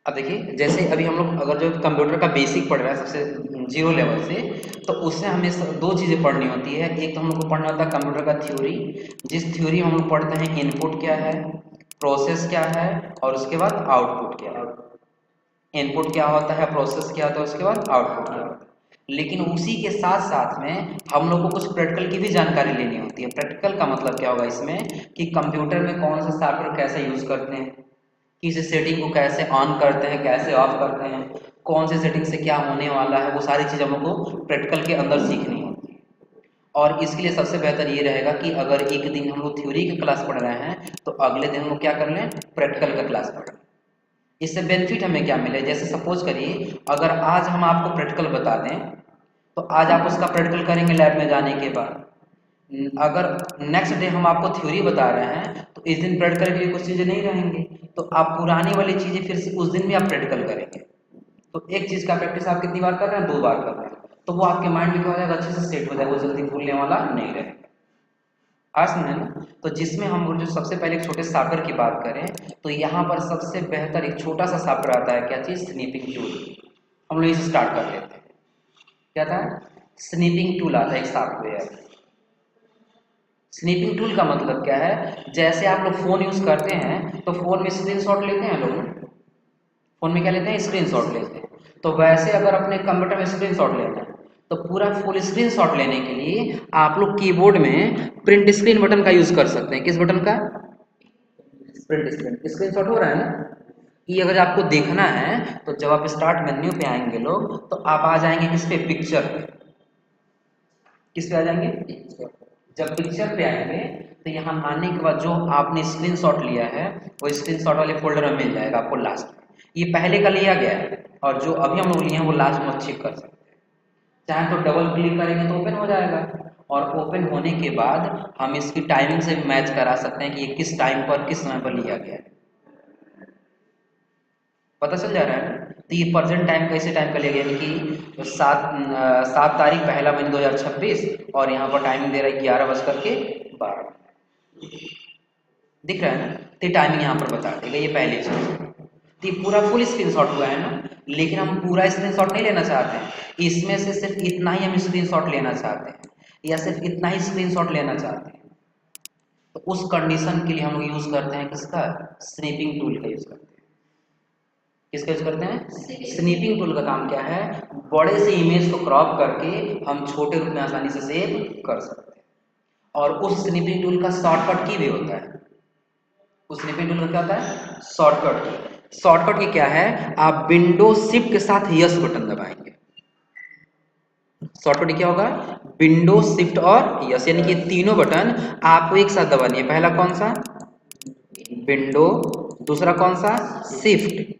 अब देखिए, जैसे अभी हम लोग अगर जो कंप्यूटर का बेसिक पढ़ रहा है सबसे जीरो लेवल से, तो उससे हमें दो चीज़ें पढ़नी होती है। एक तो हम लोग को पढ़ना होता है कंप्यूटर का थ्योरी, जिस थ्योरी में हम लोग पढ़ते हैं इनपुट क्या है, प्रोसेस क्या है, और उसके बाद आउटपुट क्या है। इनपुट क्या होता है, प्रोसेस क्या होता है, उसके बाद आउटपुट क्या होता है। लेकिन उसी के साथ साथ में हम लोग को कुछ प्रैक्टिकल की भी जानकारी लेनी होती है। प्रैक्टिकल का मतलब क्या होगा इसमें, कि कंप्यूटर में कौन सा सॉफ्टवेयर कैसे यूज करते हैं, किसी सेटिंग को कैसे ऑन करते हैं, कैसे ऑफ करते हैं, कौन से सेटिंग से क्या होने वाला है, वो सारी चीज़ हम लोग को प्रैक्टिकल के अंदर सीखनी होती है। और इसके लिए सबसे बेहतर ये रहेगा कि अगर एक दिन हम लोग थ्योरी की क्लास पढ़ रहे हैं, तो अगले दिन हम लोग क्या कर लें, प्रैक्टिकल का क्लास पढ़ लें। इससे बेनिफिट हमें क्या मिले, जैसे सपोज करिए अगर आज हम आपको प्रैक्टिकल बता दें, तो आज आप उसका प्रैक्टिकल करेंगे लैब में जाने के बाद। अगर नेक्स्ट डे हम आपको थ्योरी बता रहे हैं, तो इस दिन प्रैक्टिकल के लिए कुछ चीज़ें नहीं रहेंगी, तो आप पुरानी वाली चीज़ें फिर से उस दिन भी आप प्रैक्टिकल करेंगे। तो एक चीज़ का प्रैक्टिस आप कितनी बार कर रहे हैं, 2 बार कर रहे हैं, तो वो आपके माइंड में क्या हो जाएगा, अच्छे से सेट हो जाएगा, वो जल्दी भूलने वाला नहीं रहेगा। आज समझे ना। तो जिसमें हम जो सबसे पहले एक छोटे सॉफ्टवेयर की बात करें, तो यहाँ पर सबसे बेहतर एक छोटा सा सॉफ्टवेयर आता है, क्या चीज़, स्नीपिंग टूल। हम लोग इसे स्टार्ट कर लेते हैं। क्या था, स्नीपिंग टूल आता है एक सॉफ्टवेयर। स्नीपिंग टूल का मतलब क्या है, जैसे आप लोग फ़ोन यूज़ करते हैं तो फ़ोन में स्क्रीनशॉट लेते हैं लोग, फ़ोन में क्या लेते हैं, स्क्रीनशॉट लेते हैं। तो वैसे अगर अपने कंप्यूटर में स्क्रीनशॉट लेना है, तो पूरा फुल स्क्रीनशॉट लेने के लिए आप लोग कीबोर्ड में प्रिंट स्क्रीन बटन का यूज़ कर सकते हैं। किस बटन का, प्रिंट स्क्रीन। स्क्रीनशॉट हो रहा है ना। ये अगर आपको देखना है, तो जब आप स्टार्ट मेन्यू पे आएंगे लोग, तो आप आ जाएंगे किस पे, पिक्चर पे। किस पे आ जाएंगे, जब पिक्चर पे आएंगे, तो यहाँ आने के बाद जो आपने स्क्रीनशॉट लिया है, वो स्क्रीनशॉट वाले फोल्डर में मिल जाएगा आपको लास्ट में। ये पहले का लिया गया है, और जो अभी हम लोग लिए हैं वो लास्ट में चेक कर सकते हैं। चाहे तो डबल क्लिक करेंगे तो ओपन हो जाएगा, और ओपन होने के बाद हम इसकी टाइमिंग से भी मैच करा सकते हैं कि ये किस टाइम पर किस समय पर लिया गया है। पता चल जा रहा है ना। तो ये प्रेजेंट टाइम कैसे टाइम का लिया गया, यानी कि 7 तारीख पहला महीना 2026, और यहाँ पर टाइमिंग दे रहा है 11:12। दिख रहा है ना। तो टाइमिंग यहाँ पर बता देगा, ये पहली चीज़। तो ये पूरा फुल स्क्रीनशॉट हुआ है ना। लेकिन हम पूरा स्क्रीनशॉट नहीं लेना चाहते हैं, इसमें से सिर्फ इतना ही हम स्क्रीनशॉट लेना चाहते हैं, या सिर्फ इतना ही स्क्रीनशॉट लेना चाहते हैं। तो उस कंडीशन के लिए हम लोग यूज़ करते हैं किसका, स्नैपिंग टूल का यूज़ करते हैं। किसका यूज करते हैं, स्नीपिंग टूल का काम क्या है, बड़े से इमेज को क्रॉप करके हम छोटे रूप में आसानी से सेव कर सकते हैं। और उस स्नीपिंग टूल का शॉर्टकट की भी होता है। उस स्नीपिंग टूल का क्या होता है, शॉर्टकट की। शॉर्टकट की क्या है, आप विंडो शिफ्ट के साथ यस बटन दबाएंगे। शॉर्टकट क्या होगा, विंडो शिफ्ट और यस, यानी कि तीनों बटन आपको एक साथ दबानी है। पहला कौन सा, विंडो, दूसरा कौन सा, शिफ्ट।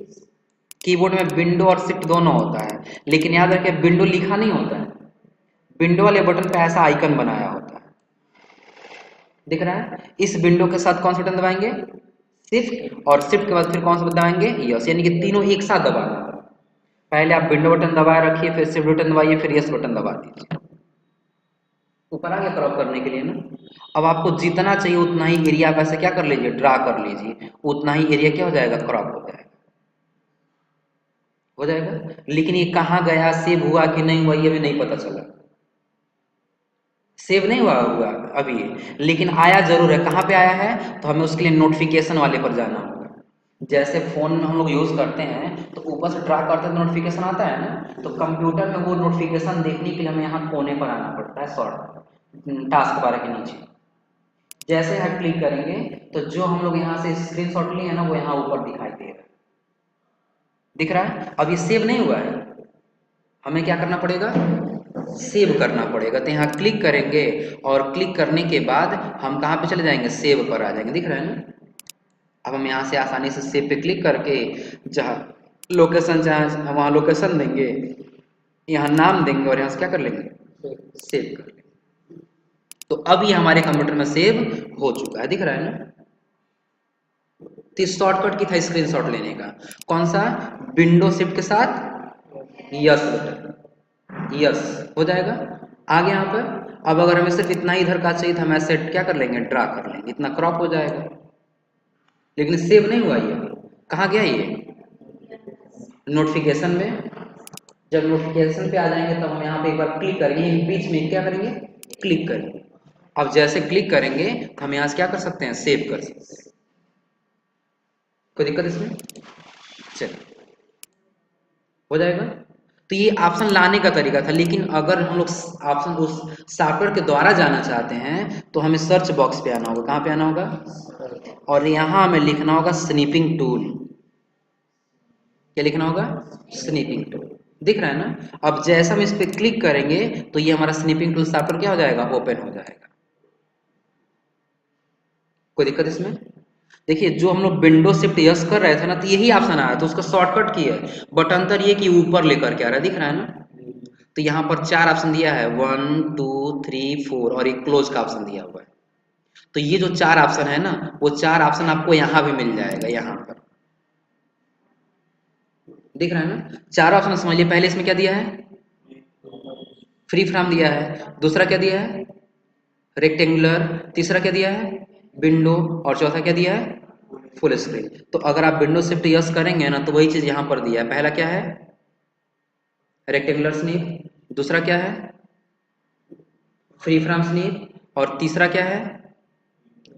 कीबोर्ड में विंडो और शिफ्ट दोनों होता है, लेकिन याद रखें विंडो लिखा नहीं होता है, विंडो वाले बटन पे ऐसा आइकन बनाया होता है, दिख रहा है। इस विंडो के साथ कौन सा बटन दबाएंगे, शिफ्ट, और शिफ्ट के बाद फिर कौन सा बटन दबाएंगे, यस, यानी कि तीनों एक साथ दबाना। पहले आप विंडो बटन दबाए रखिए, फिर शिफ्ट बटन दबाइए, फिर यस बटन दबा दीजिए। ऊपर आ गया क्रॉप करने के लिए ना। अब आपको जितना चाहिए उतना ही एरिया आप ऐसे क्या कर लीजिए, ड्रा कर लीजिए, उतना ही एरिया क्या हो जाएगा, क्रॉप हो जाएगा, हो जाएगा। लेकिन ये कहाँ गया, सेव हुआ कि नहीं हुआ, ये भी नहीं पता चला। सेव नहीं हुआ अभी, लेकिन आया जरूर है। कहाँ पे आया है, तो हमें उसके लिए नोटिफिकेशन वाले पर जाना होगा। जैसे फोन में हम लोग यूज करते हैं, तो ऊपर से ड्रा करते हैं तो नोटिफिकेशन आता है ना, तो कंप्यूटर में वो नोटिफिकेशन देखने के लिए हमें यहाँ कोने पर आना पड़ता है, शॉर्ट टास्क बार के नीचे। जैसे यहाँ क्लिक करेंगे, तो जो हम लोग यहाँ से स्क्रीनशॉट लिए हैं ना, वो यहाँ ऊपर दिखाई दे रहा है, दिख रहा है। अब ये सेव नहीं हुआ है, हमें क्या करना पड़ेगा, सेव करना पड़ेगा। तो यहाँ क्लिक करेंगे, और क्लिक करने के बाद हम कहाँ पे चले जाएंगे, सेव पर आ जाएंगे, दिख रहा है ना। अब हम यहाँ से आसानी से सेव पे क्लिक करके जहाँ लोकेशन चाहे वहाँ लोकेशन देंगे, यहाँ नाम देंगे, और यहाँ से क्या कर लेंगे, सेव कर लेंगे। तो अब ये हमारे कंप्यूटर में सेव हो चुका है, दिख रहा है ना। तो शॉर्टकट की था स्क्रीनशॉट लेने का, कौन सा, विंडो शिफ्ट के साथ यस बटन, यस हो जाएगा। आगे यहाँ पर अब अगर हमें सिर्फ इतना ही इधर का चाहिए तो हम ऐसे क्या कर लेंगे, ड्रा कर लेंगे, इतना क्रॉप हो जाएगा। लेकिन सेव नहीं हुआ ये, कहाँ गया ये, नोटिफिकेशन में, जब नोटिफिकेशन पे आ जाएंगे तब हम यहाँ पे एक बार क्लिक करेंगे, बीच में क्या करेंगे, क्लिक करेंगे। अब जैसे क्लिक करेंगे तो हम यहाँ से क्या कर सकते हैं, सेव कर सकते हैं। कोई दिक्कत इसमें? चलिए, हो जाएगा। तो ये ऑप्शन लाने का तरीका था, लेकिन अगर हम लोग ऑप्शन उस सॉफ्टवेयर के द्वारा जाना चाहते हैं तो हमें सर्च बॉक्स पे आना होगा। कहाँ पे आना होगा? और यहाँ हमें लिखना होगा स्नीपिंग टूल। क्या लिखना होगा? स्नीपिंग टूल। दिख रहा है ना? अब जैसा हम इस पे क्लिक करेंगे तो ये हमारा स्नीपिंग टूल सॉफ्टवेयर क्या हो जाएगा, ओपन हो जाएगा। कोई दिक्कत इसमें? देखिए, जो हम लोग विंडो शिफ्ट यस कर रहे थे ना, तो यही ऑप्शन आया तो उसका शॉर्टकट की है, बट अंतर ये कि ऊपर लेकर के आ रहा है। दिख रहा है ना? तो यहाँ पर 4 ऑप्शन दिया है, 1 2 3 4, और एक क्लोज का ऑप्शन दिया हुआ है। तो ये जो 4 ऑप्शन है ना, वो 4 ऑप्शन आपको यहाँ भी मिल जाएगा। यहाँ पर दिख रहा है ना? 4 ऑप्शन समझिए। पहले इसमें क्या दिया है, फ्री फ्रॉम दिया है। दूसरा क्या दिया है, रेक्टेंगुलर। तीसरा क्या दिया है, विंडो। और चौथा क्या दिया है, फुल स्क्रीन। तो अगर आप विंडो शिफ्ट यस करेंगे ना, तो वही चीज यहाँ पर दिया है। पहला क्या है, रेक्टेंगुलर स्नीप। दूसरा क्या है, फ्री फ्रॉम स्नीप। और तीसरा क्या है,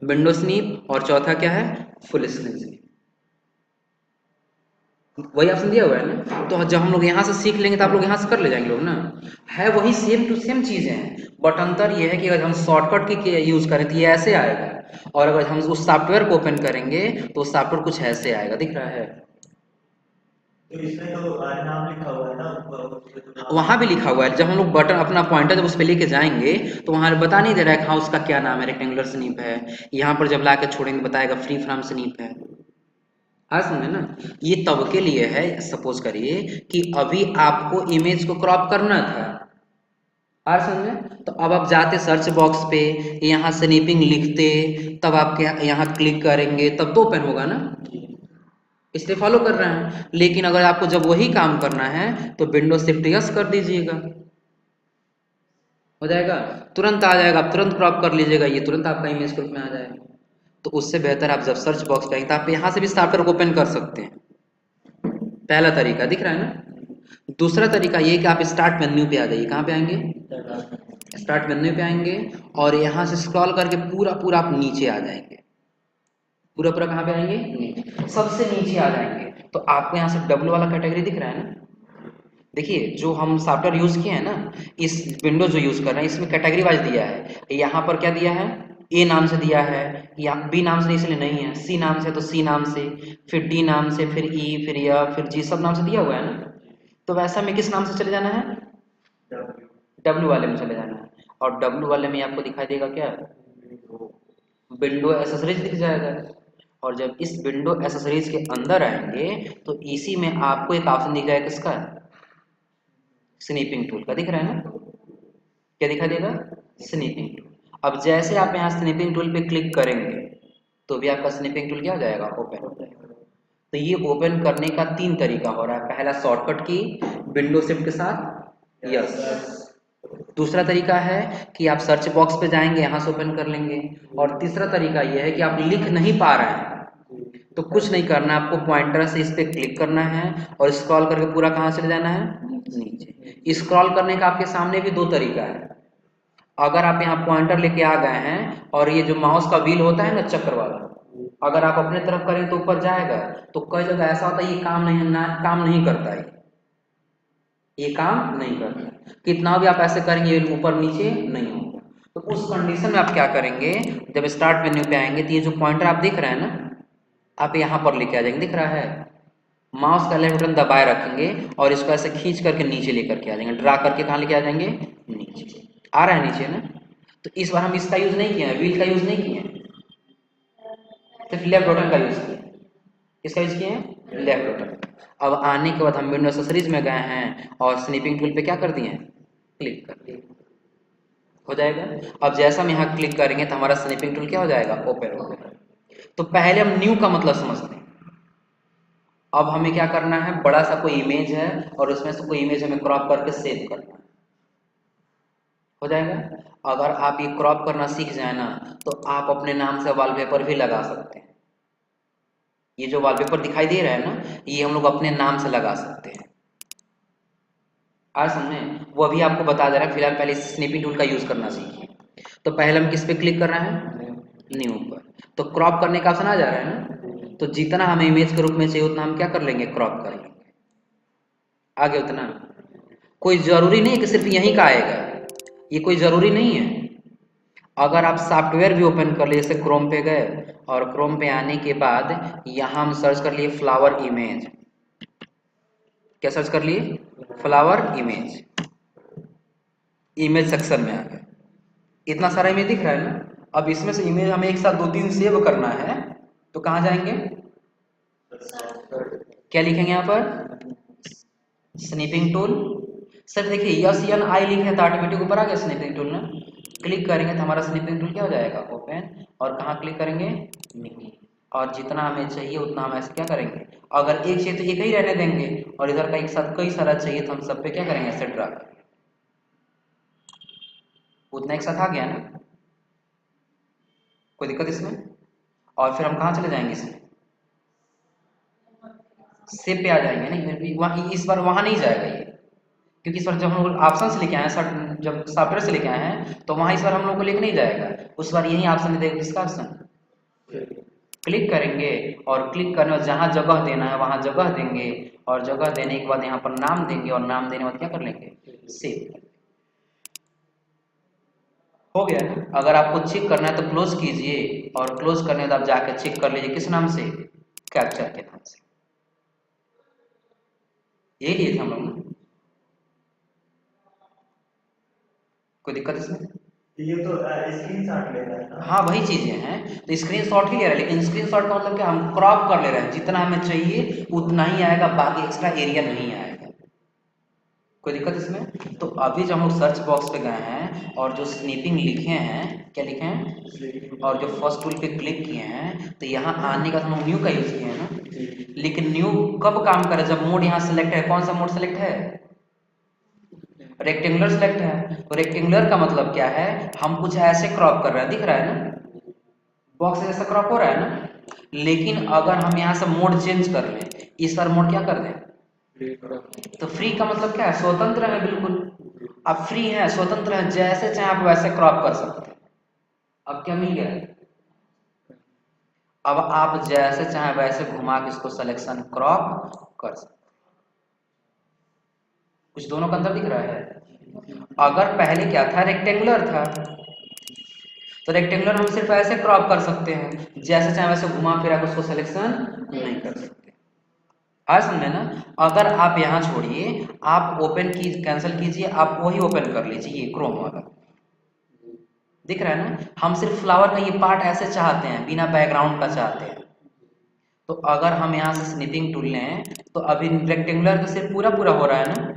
विंडो स्नीप। और चौथा क्या है, फुल स्क्रीन स्नीप। वही ऑप्शन दिया हुआ है ना? तो जब हम लोग यहाँ से सीख लेंगे तो आप लोग यहाँ से कर ले जाएंगे लोग ना। है वही सेम टू सेम चीजें हैं, बट अंतर ये है कि अगर हम शॉर्टकट की यूज करें तो ये ऐसे आएगा, और अगर हम उस सॉफ्टवेयर को ओपन करेंगे तो उस सॉफ्टवेयर कुछ ऐसे आएगा। दिख रहा है? तो इसमें तो नाम लिखा हुआ है ना, वहां भी लिखा हुआ है। जब हम लोग बटन अपना पॉइंटर जब उस पर लेके जाएंगे तो वहां बता नहीं दे रहा है कि हाँ उसका क्या नाम है, रेक्टेंगुलर स्नीप है। यहाँ पर जब ला के छोड़ेंगे बताएगा फ्री फ्रॉम स्नीप है। हाँ समझे ना? ये तब के लिए है, सपोज करिए कि अभी आपको इमेज को क्रॉप करना था। हाँ समझे? तो अब आप जाते सर्च बॉक्स पे, यहाँ स्नीपिंग लिखते, तब आपके यहाँ क्लिक करेंगे तब तो ओपन होगा ना, इसलिए फॉलो कर रहे हैं। लेकिन अगर आपको जब वही काम करना है तो विंडो शिफ्ट यस कर दीजिएगा, हो जाएगा। तुरंत आ जाएगा, आप तुरंत क्रॉप कर लीजिएगा, ये तुरंत आपका इमेज ग्रुप में आ जाएगा। तो उससे बेहतर आप जब सर्च बॉक्स पे आएंगे तो आप यहाँ से भी सॉफ्टवेयर को ओपन कर सकते हैं। पहला तरीका दिख रहा है ना? दूसरा तरीका ये कि आप स्टार्ट मेन्यू पे आ जाइए। कहाँ पे आएंगे, स्टार्ट मेन्यू पे आएंगे, और यहाँ से स्क्रॉल करके पूरा पूरा आप नीचे आ जाएंगे। पूरा पूरा कहाँ पे आएंगे, नीचे, सबसे नीचे आ जाएंगे। तो आपको यहाँ से डब्लू वाला कैटेगरी दिख रहा है ना? देखिए, जो हम सॉफ्टवेयर यूज किए हैं ना, इस विंडोज जो यूज कर रहे हैं इसमें कैटेगरी वाइज दिया है। यहाँ पर क्या दिया है, ए नाम से दिया है, या बी नाम से इसलिए नहीं है, सी नाम से तो सी नाम से, फिर डी नाम से, फिर ई, फिर एफ, फिर जी, सब नाम से दिया हुआ है ना। तो वैसा में किस नाम से चले जाना है, डब्ल्यू वाले में चले जाना है। और डब्ल्यू वाले में आपको दिखाई देगा क्या, विंडो एसेसरीज दिख जाएगा। और जब इस विंडो एसेसरीज के अंदर आएंगे तो इसी में आपको एक ऑप्शन दिख जाएगा, किसका, स्नीपिंग टूल का। दिख रहा है ना? क्या दिखा देगा, स्नीपिंग टूल। अब जैसे आप यहाँ स्नीपिंग टूल पे क्लिक करेंगे तो भी आपका स्नीपिंग टूल क्या हो जाएगा, ओपन हो जाएगा। तो ये ओपन करने का 3 तरीका हो रहा है। पहला शॉर्टकट की विंडो शिफ्ट के साथ यस। दूसरा तरीका है कि आप सर्च बॉक्स पे जाएंगे, यहाँ से ओपन कर लेंगे। और तीसरा तरीका यह है कि आप लिख नहीं पा रहे हैं तो कुछ नहीं करना, आपको पॉइंटर से इस पे क्लिक करना है और स्क्रॉल करके पूरा कहाँ चले जाना है, नीचे। स्क्रॉल करने का आपके सामने भी 2 तरीका है। अगर आप यहाँ पॉइंटर लेके आ गए हैं और ये जो माउस का व्हील होता है ना, चक्र वाला, अगर आप अपने तरफ करें तो ऊपर जाएगा। तो कई जगह ऐसा होता है ये काम नहीं करता है, ये काम नहीं करता। कितना भी आप ऐसे करेंगे ऊपर नीचे नहीं होगा। तो उस कंडीशन में आप क्या करेंगे, जब स्टार्ट मेन्यू पे आएंगे तो ये जो पॉइंटर आप देख रहे हैं ना, आप यहाँ पर लेके आ जाएंगे। दिख रहा है? माउस का लेफ्ट बटन दबाए रखेंगे और इसको ऐसे खींच करके नीचे लेकर के आ जाएंगे, ड्रा करके कहाँ लेके आ जाएंगे, नीचे। आ रहा है नीचे ना? तो इस बार हम इसका यूज नहीं किए हैं, व्हील का यूज नहीं किए हैं, सिर्फ लेफ्ट बटन का यूज किए। किसका यूज किए हैं, लेफ्ट बटन। अब आने के बाद हम विंडो एक्सेसरीज में गए हैं और स्नीपिंग टूल पे क्या कर दिए हैं, क्लिक कर दिए, हो जाएगा। अब जैसा हम यहाँ क्लिक करेंगे तो हमारा स्नीपिंग टूल क्या हो जाएगा, ओपन हो जाएगा। तो पहले हम न्यू का मतलब समझते हैं। अब हमें क्या करना है, बड़ा सा कोई इमेज है और उसमें से कोई इमेज हमें क्रॉप करके सेव करना है, हो जाएगा। अगर आप ये क्रॉप करना सीख जाए ना तो आप अपने नाम से वॉलपेपर भी लगा सकते हैं। ये जो वॉलपेपर दिखाई दे रहा है ना, ये हम लोग अपने नाम से लगा सकते हैं। आज समझे, वो अभी आपको बता दे रहा है। फिलहाल पहले स्नैपिंग टूल का यूज करना सीखिए। तो पहले हम किस पे क्लिक कर रहे हैं, न्यू पर। तो क्रॉप करने का ऑप्शन आ जा रहा है ना, तो जितना हमें इमेज के रूप में चाहिए उतना हम क्या कर लेंगे, क्रॉप कर लेंगे। आगे उतना कोई जरूरी नहीं कि सिर्फ यहीं का आएगा, ये कोई जरूरी नहीं है। अगर आप सॉफ्टवेयर भी ओपन कर लिए, जैसे क्रोम पे गए और क्रोम पे आने के बाद यहाँ हम सर्च कर लिए फ्लावर इमेज। क्या सर्च कर लिए, फ्लावर इमेज। इमेज सेक्शन में आ गए, इतना सारा इमेज दिख रहा है ना। अब इसमें से इमेज हमें एक साथ 2-3 सेव करना है, तो कहाँ जाएंगे, क्या लिखेंगे यहाँ पर, स्नैपिंग टूल। सर देखिए SNI लिखे हैं तो ऑटोमेटिक ऊपर आ गया स्नैपिंग टूल ना। क्लिक करेंगे तो हमारा स्नैपिंग टूल क्या हो जाएगा, ओपन। और कहाँ क्लिक करेंगे, न्यू। और जितना हमें चाहिए उतना हम ऐसे क्या करेंगे, अगर एक चाहिए तो एक ही रहने देंगे, और इधर का एक साथ कई सारा चाहिए तो हम सब पे क्या करेंगे, ऐसे ड्रा करेंगे। उतना एक साथ आ गया ना, कोई दिक्कत इसमें। और फिर हम कहाँ चले जाएंगे, इसमें सेव पे आ जाएंगे। नहीं वहाँ, इस बार वहाँ नहीं जाएगा ये, क्योंकि इस बार जब हम लोग ऑप्शन से लेके आए हैं, जब सॉफ्टवेयर से लेके आए हैं, तो वहाँ इस बार हम लोग को लेके नहीं जाएगा। उस बार यही ऑप्शन देगा, किसका ऑप्शन, क्लिक करेंगे। और क्लिक करने में जहाँ जगह देना है वहाँ जगह देंगे, और जगह देने के बाद यहाँ पर नाम देंगे, और नाम देने के बाद क्या कर लेंगे, सेव। हो गया ना। अगर आपको चेक करना है तो क्लोज कीजिए, और क्लोज करने के बाद आप जाके चेक कर लीजिए किस नाम से, कैप्चर के नाम से। यही लिए थे हम लोग ना, कोई दिक्कत इसमें। ये तो स्क्रीनशॉट ले रहा है ना। हाँ वही चीजें हैं, तो स्क्रीनशॉट ही ले रहा है, लेकिन स्क्रीनशॉट का मतलब क्या, हम क्रॉप कर ले रहे हैं, जितना हमें चाहिए उतना ही आएगा, बाकी एक्स्ट्रा एरिया नहीं आएगा। कोई दिक्कत इसमें। तो अभी जब हम लोग सर्च बॉक्स पे गए हैं और जो स्नैपिंग लिखे हैं, क्या लिखे हैं, और जो फर्स्ट टूल पे क्लिक किए हैं, तो यहाँ आने का हम लोग न्यू का यूज किए हैं ना। लेकिन न्यू कब काम करे, जब मोड यहाँ सेलेक्ट है। कौन सा मोड सेलेक्ट है, रेक्टेंगुलर सेलेक्ट है। तो रेक्टेंगुलर का मतलब क्या है, हम कुछ ऐसे क्रॉप कर रहे हैं, दिख रहा है ना, बॉक्स जैसा क्रॉप हो रहा है ना। लेकिन अगर हम यहाँ से मोड चेंज कर लें, इस बार मोड क्या कर दें, तो फ्री का मतलब क्या है, स्वतंत्र है बिल्कुल। आप फ्री हैं, स्वतंत्र हैं, जैसे चाहे आप वैसे क्रॉप कर सकते हैं। अब क्या मिल गया, अब आप जैसे चाहे वैसे घुमा के इसको सिलेक्शन क्रॉप कर सकते हैं। कुछ दोनों का अंतर दिख रहा है। अगर पहले क्या था, रेक्टेंगुलर था, तो रेक्टेंगुलर हम सिर्फ ऐसे क्रॉप कर सकते हैं, जैसे चाहे वैसे घुमा फिरा के उसको सिलेक्शन नहीं कर सकते। आज समझे ना। अगर आप यहाँ छोड़िए, आप ओपन की कैंसिल कीजिए, आप वही ओपन कर लीजिए, ये क्रोम वाला दिख रहा है ना। हम सिर्फ फ्लावर का ये पार्ट ऐसे चाहते हैं, बिना बैकग्राउंड का चाहते हैं। तो अगर हम यहाँ से स्नैपिंग टूल लें, तो अभी रेक्टेंगुलर तो सिर्फ पूरा पूरा हो रहा है ना,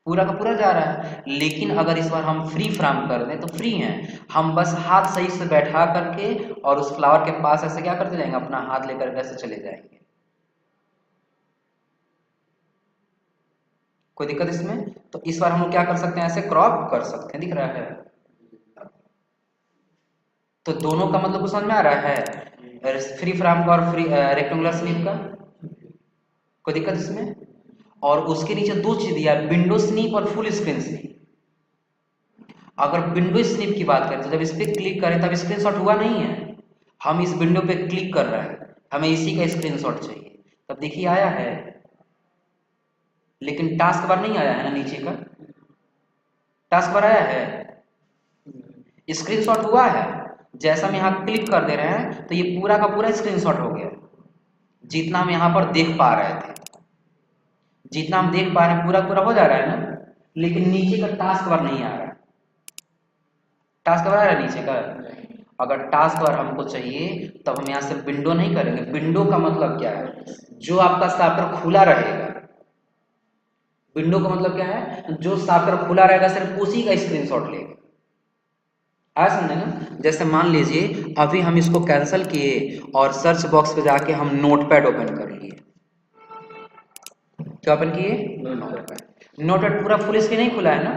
पूरा का पूरा जा रहा है। लेकिन अगर इस बार हम फ्री फ्रॉम कर दें, तो फ्री हैं, हम बस हाथ सही से बैठा करके और उस फ्लावर के पास ऐसे क्या करते जाएंगे, अपना हाथ लेकर कैसे चले जाएंगे। कोई दिक्कत इसमें। तो इस बार हम लोग क्या कर सकते हैं, ऐसे क्रॉप कर सकते हैं, दिख रहा है। तो दोनों का मतलब समझ में आ रहा है, फ्री फ्रॉम का और फ्री रेक्टेंगुलर स्नीप का। कोई दिक्कत इसमें। और उसके नीचे दो चीज दिया, विंडो स्नीप और फुल स्क्रीन स्नीप। अगर विंडो स्नीप की बात करें तो जब इस पर क्लिक करें तब स्क्रीनशॉट हुआ नहीं है, हम इस विंडो पे क्लिक कर रहे हैं, हमें इसी का स्क्रीनशॉट चाहिए, तब देखिए आया है। लेकिन टास्क बार नहीं आया है ना, नीचे का टास्क बार आया है, स्क्रीनशॉट हुआ है। जैसा हम यहाँ क्लिक कर दे रहे हैं तो ये पूरा का पूरा स्क्रीनशॉट हो गया, जितना हम यहाँ पर देख पा रहे थे, जितना हम देख पा रहे हैं पूरा पूरा हो जा रहा है ना। लेकिन नीचे का टास्क बार नहीं आ रहा है, टास्क बार आ रहा है नीचे का। अगर टास्क बार हमको चाहिए तब हम यहाँ से विंडो नहीं करेंगे। विंडो का मतलब क्या है, जो आपका सॉफ्टवेयर खुला रहेगा। विंडो का मतलब क्या है, जो सॉफ्टवेयर खुला रहेगा सिर्फ उसी का स्क्रीनशॉट लेगा। आया समझे ना। जैसे मान लीजिए अभी हम इसको कैंसिल किए और सर्च बॉक्स पे जाके हम नोटपैड ओपन कर लिए। क्या ओपन किए, नोटपैड। नोटपैड पूरा फुल स्क्रीन नहीं खुला है ना,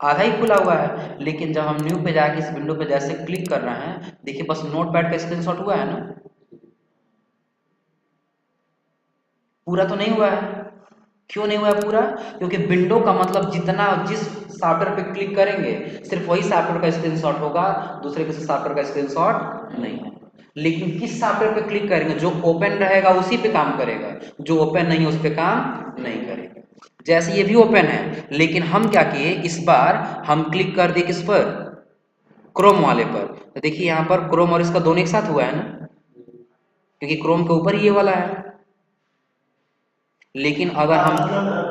आधा ही खुला हुआ है। लेकिन जब हम न्यू पे जाके इस विंडो पे जैसे क्लिक कर रहे हैं, देखिए बस नोटपैड का स्क्रीनशॉट हुआ है ना। पूरा तो नहीं हुआ है। क्यों नहीं हुआ है पूरा? क्योंकि विंडो का मतलब जितना जिस सॉफ्टवेयर पे क्लिक करेंगे सिर्फ वही सॉफ्टवेयर का स्क्रीनशॉट होगा, दूसरे किसी सॉफ्टवेयर का स्क्रीनशॉट नहीं होगा। लेकिन किस सॉफ्टवेयर पे क्लिक करेंगे, जो ओपन रहेगा उसी पे काम करेगा, जो ओपन नहीं उस पे काम नहीं करेगा। जैसे ये भी ओपन है, लेकिन हम क्या किए, इस बार हम क्लिक कर दिए किस पर, क्रोम वाले पर। तो देखिए यहाँ पर क्रोम और इसका दोनों एक साथ हुआ है ना, क्योंकि क्रोम के ऊपर ये वाला है। लेकिन अगर हम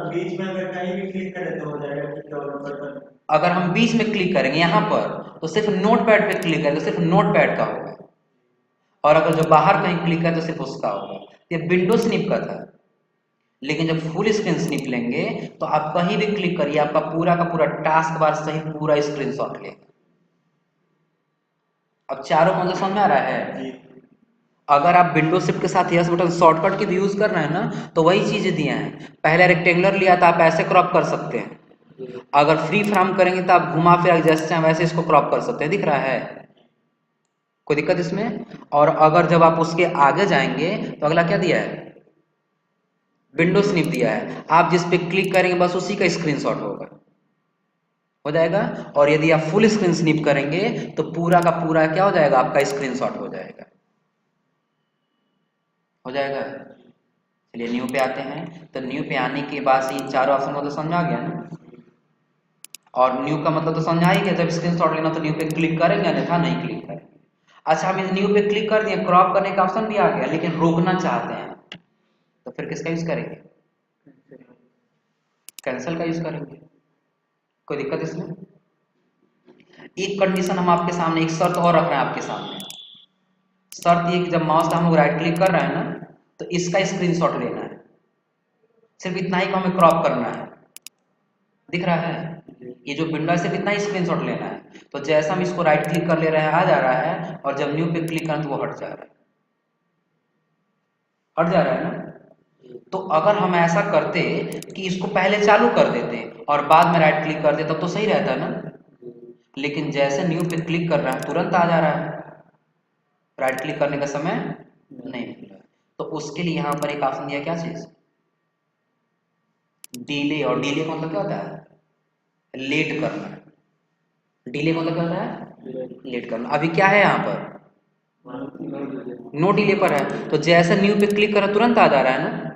बीच में अगर कहीं भी क्लिक करें तो हो जाएगा कि बटन। अगर हम बीच में क्लिक करेंगे यहाँ पर तो सिर्फ नोटपैड पे क्लिक करेंगे तो सिर्फ नोटपैड का होगा, और अगर जो बाहर कहीं क्लिक करें तो सिर्फ उसका होगा। ये विंडो स्निप का था, लेकिन जब फुल स्क्रीन स्निप लेंगे तो आप कहीं भी क्लिक करिए, आपका पूरा का पूरा टास्क बार सही पूरा स्क्रीनशॉट लेगा। अब चारों मतलब समझ में आ रहा है? अगर आप विंडो शिफ्ट के साथ यस बटन शॉर्टकट की भी यूज कर रहे हैं ना, तो वही चीजें दिए हैं। पहले रेक्टेंगुलर लिया था, आप ऐसे क्रॉप कर सकते हैं। अगर फ्री फ्रेम करेंगे तो आप घुमा फिरा जैसे चाहें वैसे इसको क्रॉप कर सकते हैं। दिख रहा है कोई दिक्कत इसमें? और अगर जब आप उसके आगे जाएंगे तो अगला क्या दिया है, विंडो स्निप दिया है। आप जिस पे क्लिक करेंगे बस उसी का स्क्रीनशॉट होगा, हो जाएगा। और यदि आप फुल स्क्रीन स्निप करेंगे तो पूरा का पूरा क्या हो जाएगा, आपका स्क्रीनशॉट हो जाएगा, हो जाएगा। चलिए न्यू पे आते हैं। तो न्यू पे आने के बाद से इन चारों ऑप्शन मतलब समझ आ गया ना। और न्यू का मतलब तो समझ आ ही गया, जब स्क्रीनशॉट लेना तो न्यू पे क्लिक करेंगे, अन्यथा नहीं क्लिक करेंगे। अच्छा, हम इस न्यू पे क्लिक कर दिए, क्रॉप करने का ऑप्शन भी आ गया, लेकिन रोकना चाहते हैं तो फिर किसका यूज करेंगे, कैंसिल का यूज करेंगे। कोई दिक्कत इसमें? एक कंडीशन हम आपके सामने, एक शर्त और रख रहे हैं आपके सामने। शर्त ये कि जब माउस का हम लोग राइट क्लिक कर रहे हैं ना, तो इसका स्क्रीनशॉट लेना है। सिर्फ इतना ही को हमें क्रॉप करना है। दिख रहा है? ये जो विंडो है सिर्फ इतना ही स्क्रीनशॉट लेना है। तो जैसा हम इसको राइट क्लिक कर ले रहे हैं आ जा रहा है, और जब न्यू पे क्लिक करें तो वो हट जा रहा है, हट जा रहा है ना। तो अगर हम ऐसा करते कि इसको पहले चालू कर देते और बाद में राइट क्लिक करते तब तो सही रहता ना। लेकिन जैसे न्यू पे क्लिक कर रहा है तुरंत आ जा रहा है, राइट क्लिक करने का समय नहीं मिल रहा है। तो उसके लिए यहाँ पर एक ऑप्शन दिया, क्या चीज, डिले। और डिले का मतलब क्या होता है, लेट करना। डिले का मतलब क्या होता है, लेट करना। अभी क्या है यहाँ पर, नो डिले पर है। तो जैसे न्यू पे क्लिक करा तुरंत आ जा रहा है ना।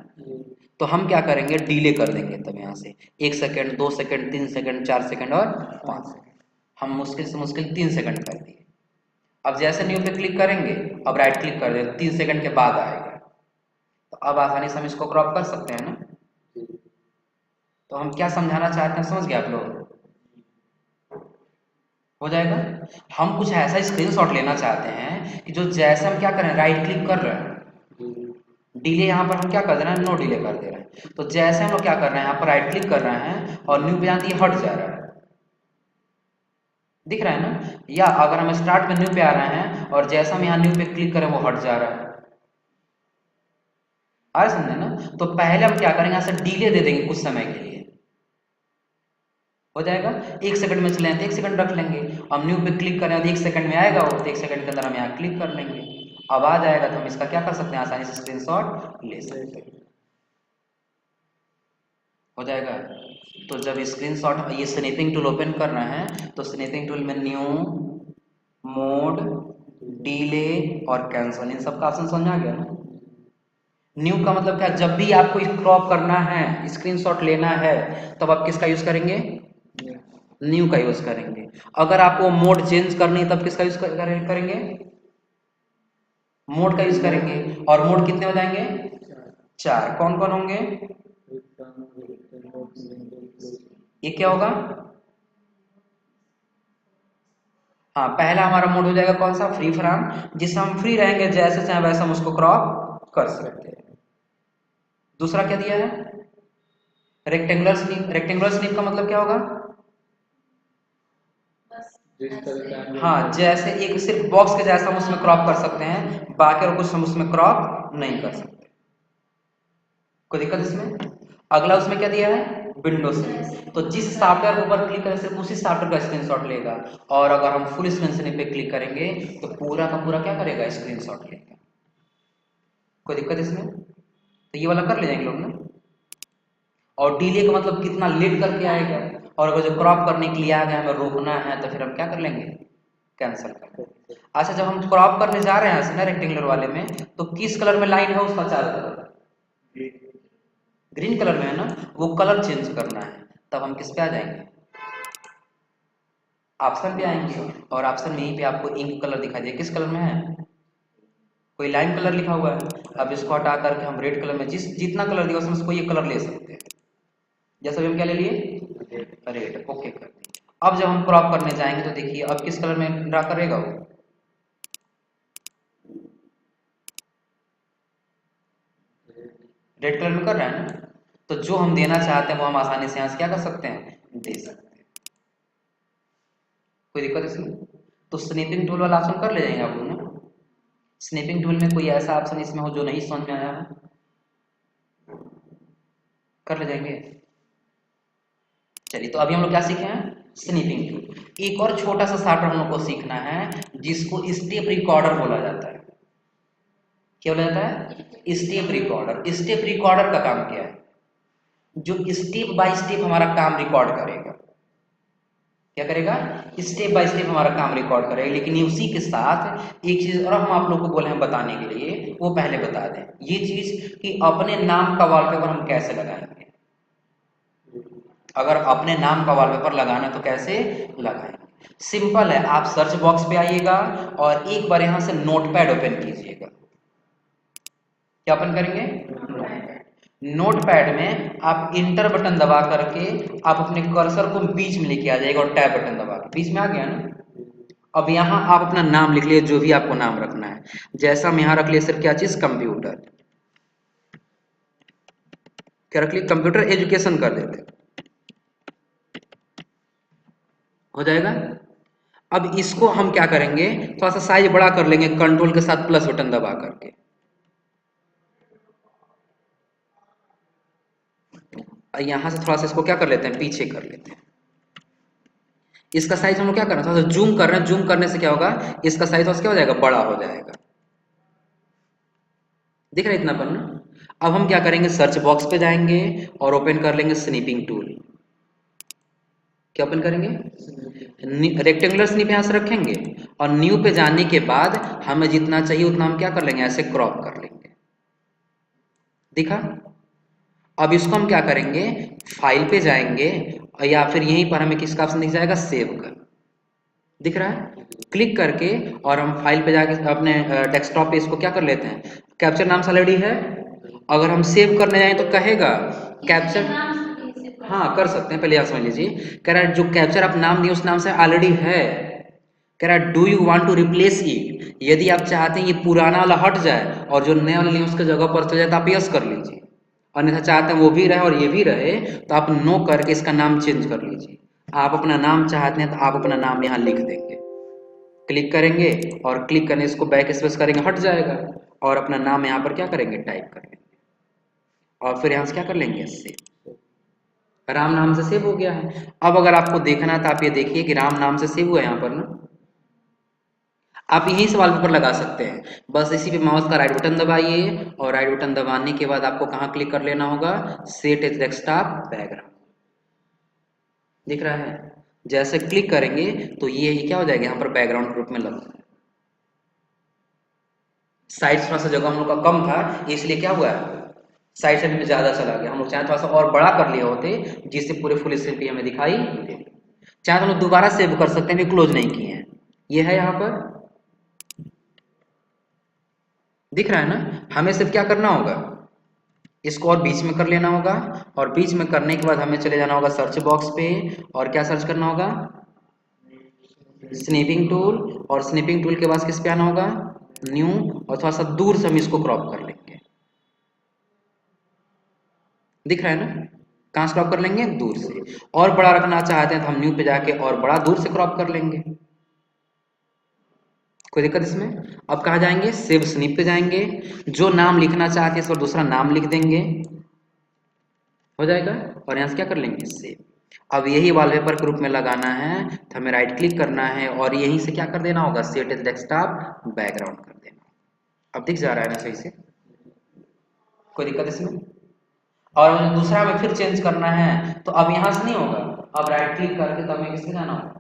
तो हम क्या करेंगे, डिले कर देंगे। तब यहाँ से 1 सेकंड, 2 सेकंड, 3 सेकंड, 4 सेकंड और 5 सेकंड। हम मुश्किल से मुश्किल 3 सेकंड कर दिए। अब जैसे न्यू पे क्लिक करेंगे, अब राइट क्लिक कर देंगे, 3 सेकंड के बाद आएगा। तो अब आसानी से हम इसको क्रॉप कर सकते हैं ना। तो हम क्या समझाना चाहते हैं, समझ गए आप लोग? हो जाएगा। हम कुछ ऐसा स्क्रीनशॉट लेना चाहते हैं कि जो जैसे हम क्या करें, राइट क्लिक कर रहे हैं, डिले यहाँ पर हम क्या कर दे रहे हैं, नो डिले कर दे रहे हैं। तो जैसे हम लोग क्या कर रहे हैं, यहाँ पर राइट क्लिक कर रहे हैं और न्यू पे यहाँ ये हट जा रहा है, दिख रहा है ना। या अगर हम स्टार्ट में न्यू पे आ रहे हैं और जैसा हम यहाँ न्यू पे क्लिक करें वो हट जा रहा है, आ समझे ना। तो पहले हम क्या करेंगे, यहाँ से डिले दे देंगे कुछ समय के लिए, हो जाएगा। 1 सेकंड में चले तो 1 सेकंड रख लेंगे। हम न्यू पे क्लिक करें तो 1 सेकंड में आएगा वो, तो 1 सेकंड के अंदर हम यहाँ क्लिक कर लेंगे। अब आ जाएगा तो हम इसका क्या कर सकते हैं, आसानी से स्क्रीनशॉट ले सकते हैं, हो जाएगा। तो जब स्क्रीनशॉट, ये स्नैपिंग टूल ओपन करना है तो स्नैपिंग टूल में न्यू, मोड, डिले और कैंसल, इन सब का ऑप्शन समझ आ गया ना। न्यू का मतलब क्या, जब भी आपको क्रॉप करना है, स्क्रीनशॉट लेना है, तब आप किसका यूज करेंगे, न्यू का यूज करेंगे। अगर आपको मोड चेंज करनी है तब किसका यूज करेंगे, मोड का यूज करेंगे। और मोड कितने हो जाएंगे, 4। कौन कौन होंगे, ये क्या होगा, हाँ पहला हमारा मोड हो जाएगा कौन सा, फ्री फ्रेम, जिससे हम फ्री रहेंगे, जैसे चाहे वैसे हम उसको क्रॉप कर सकते हैं। दूसरा क्या दिया है, रेक्टेंगुलर स्निप। रेक्टेंगुलर स्निप का मतलब क्या होगा, हाँ जैसे एक सिर्फ बॉक्स के जैसा हम उसमें क्रॉप कर सकते हैं, बाकी और कुछ हम उसमें क्रॉप नहीं कर सकते। कोई दिक्कत इसमें? अगला उसमें क्या दिया है, विंडो स्निप। तो जिस सॉफ्टवेयर के ऊपर क्लिक करें सिर्फ उसी सॉफ्टवेयर का स्क्रीनशॉट लेगा। और अगर हम फुल स्क्रीन स्निप पे क्लिक करेंगे तो पूरा का पूरा क्या करेगा, स्क्रीनशॉट लेगा। कोई दिक्कत इसमें? तो ये वाला कर ले जाएंगे लोग ना। और डिले का मतलब कितना लेट करके आएगा, और अगर जो क्रॉप करने के लिए आ गया हमें रोकना है तो फिर हम क्या कर लेंगे, कैंसिल कर लेंगे। अच्छा जब हम क्रॉप करने जा रहे हैं ऐसे ना रेक्टेंगुलर वाले में, तो किस कलर में लाइन है उसका चारों तरफ, ग्रीन कलर में है ना, वो कलर चेंज करना है। तब हम किस पे आ जाएंगे, ऑप्शन पे आएंगे, और ऑप्शन में यहीं पे आपको इंक कलर दिखाई दे, किस कलर में है, कोई लाइम कलर लिखा हुआ है। अब इसको हटा करके हम रेड कलर में जितना कलर दिया उसमें से कोई एक कलर ले सकते हैं। जैसे हम क्या ले लिए, रेड, ओके कर दिए। अब जब हम क्रॉप करने जाएंगे तो देखिए अब किस कलर में ड्रा करेगा वो, रेड कलर में कर रहा है ना। तो जो हम देना चाहते हैं वो हम आसानी से यहाँ से क्या कर सकते हैं, दे सकते हैं, कोई दिक्कत इसमें। तो स्नैपिंग टूल वाला ऑप्शन कर ले जाएंगे आप लोग ना। स्नैपिंग टूल में कोई ऐसा ऑप्शन इसमें हो जो नहीं समझ में आया हो, कर ले जाएंगे। चलिए तो अभी हम लोग क्या सीखे हैं, स्नैपिंग टूल। एक और छोटा सा शार्टर हम लोग को सीखना है जिसको स्टेप रिकॉर्डर बोला जाता है। क्या बोला जाता है, स्टेप रिकॉर्डर। स्टेप रिकॉर्डर का काम क्या है, जो स्टेप बाय स्टेप हमारा काम रिकॉर्ड करेगा। क्या करेगा, स्टेप बाय स्टेप हमारा काम रिकॉर्ड करेगा। लेकिन उसी के साथ एक चीज और हम आप लोग को बोले हैं बताने के लिए, वो पहले बता दें ये चीज कि अपने नाम का वॉलपेपर हम कैसे लगाएंगे। अगर अपने नाम का वॉलपेपर लगाना तो कैसे लगाएंगे, सिंपल है। आप सर्च बॉक्स पे आइएगा और एक बार यहां से नोटपैड ओपन कीजिएगा। क्या ओपन करेंगे, नोटपैड। नोटपैड में आप इंटर बटन दबा करके आप अपने कर्सर को बीच में लेके आ जाएगा, और टैब बटन दबा के बीच में आ गया ना। अब यहाँ आप अपना नाम लिख लिए, जो भी आपको नाम रखना है। जैसा हम यहाँ रख लिए सिर्फ क्या चीज, कंप्यूटर। क्या रख लिए, कंप्यूटर एजुकेशन कर देते, हो जाएगा। अब इसको हम क्या करेंगे, थोड़ा सा साइज बड़ा कर लेंगे कंट्रोल के साथ प्लस बटन दबा करके। यहां से थोड़ा सा इसको क्या कर लेते हैं, पीछे कर लेते हैं। इसका साइज हम लोग क्या कर रहे हैं, थोड़ा सा जूम कर रहे हैं। जूम करने से क्या होगा, इसका साइज थोड़ा सा क्या हो जाएगा, बड़ा हो जाएगा। दिख रहा है इतना पर ना। अब हम क्या करेंगे, सर्च बॉक्स पे जाएंगे और ओपन कर लेंगे स्नीपिंग टूल। क्या ओपन करेंगे, रेक्टेंगुलर स्नीप यहां से रखेंगे, और न्यू पे जाने के बाद हमें जितना चाहिए उतना हम क्या कर लेंगे, ऐसे क्रॉप कर लेंगे। दिखा। अब इसको हम क्या करेंगे, फाइल पे जाएंगे, या फिर यहीं पर हमें किसका ऑप्शन दिख जाएगा, सेव का दिख रहा है। क्लिक करके और हम फाइल पे जाके अपने डेस्कटॉप पे इसको क्या कर लेते हैं, कैप्चर नाम से ऑलरेडी है। अगर हम सेव करने जाएं तो कहेगा कैप्चर, हाँ कर सकते हैं। पहले आप समझ लीजिए, कह रहा है जो कैप्चर आप नाम दिए उस नाम से ऑलरेडी है। कह रहा है do you want to replace it, यदि आप चाहते हैं ये पुराना वाला हट जाए और जो नया वाला लिए उसके जगह पर चले जाए तो आप यस कर लीजिए। अन्यथा चाहते हैं वो भी रहे और ये भी रहे तो आप नो करके इसका नाम चेंज कर लीजिए। आप अपना नाम चाहते हैं तो आप अपना नाम यहाँ लिख देंगे, क्लिक करेंगे और क्लिक करने इसको बैक स्पेस करेंगे, हट जाएगा। और अपना नाम यहाँ पर क्या करेंगे, टाइप कर लेंगे, और फिर यहाँ से क्या कर लेंगे, सेव। राम नाम से सेव हो गया है। अब अगर आपको देखना है तो आप ये देखिए कि राम नाम से सेव हुआ है यहाँ पर ना। आप यहीं से वॉलपेपर लगा सकते हैं, बस इसी पे माउस का राइट बटन दबाइए, और राइट बटन दबाने के बाद आपको कहाँ क्लिक कर लेना होगा, सेट एज डेस्कटॉप बैकग्राउंड। दिख रहा है, जैसे क्लिक करेंगे तो ये क्या हो जाएगा, यहाँ पर बैकग्राउंड ग्रुप में लग। साइड थोड़ा सा जगह हम लोग का कम था, इसलिए क्या हुआ, साइड साइड में ज्यादा चला गया। हम लोग चाहे थोड़ा सा और बड़ा कर लिए होते जिससे पूरे फुल स्क्रीन पे हमें दिखाई दे। चाहे तो हम लोग दोबारा सेव कर सकते हैं, क्लोज नहीं किए हैं। ये है यहाँ पर, दिख रहा है ना। हमें सिर्फ क्या करना होगा, इसको और बीच में कर लेना होगा, और बीच में करने के बाद हमें चले जाना होगा सर्च बॉक्स पे, और क्या सर्च करना होगा, स्नैपिंग टूल। और स्नैपिंग टूल के बाद किस पे आना होगा, न्यू, और थोड़ा सा दूर से हम इसको क्रॉप कर लेंगे। दिख रहा है ना, कहां से क्रॉप कर लेंगे, दूर से। और बड़ा रखना चाहते हैं तो हम न्यू पे जाके और बड़ा दूर से क्रॉप कर लेंगे, कोई दिक्कत इसमें। अब कहा जाएंगे, सेव स्निप पे जाएंगे, जो नाम लिखना चाहते हैं इस पर दूसरा नाम लिख देंगे, हो जाएगा। और यहाँ से क्या कर लेंगे, सेव। अब यही वॉलपेपर के रूप में लगाना है तो हमें राइट क्लिक करना है और यहीं से क्या कर देना होगा, सेट एज डेस्कटॉप बैकग्राउंड कर देना। अब दिख जा रहा है ना सही से। कोई दिक्कत इसमें? और मुझे दूसरा में फिर चेंज करना है तो अब यहाँ से नहीं होगा, अब राइट क्लिक करके तो हमें किससे जाना होगा?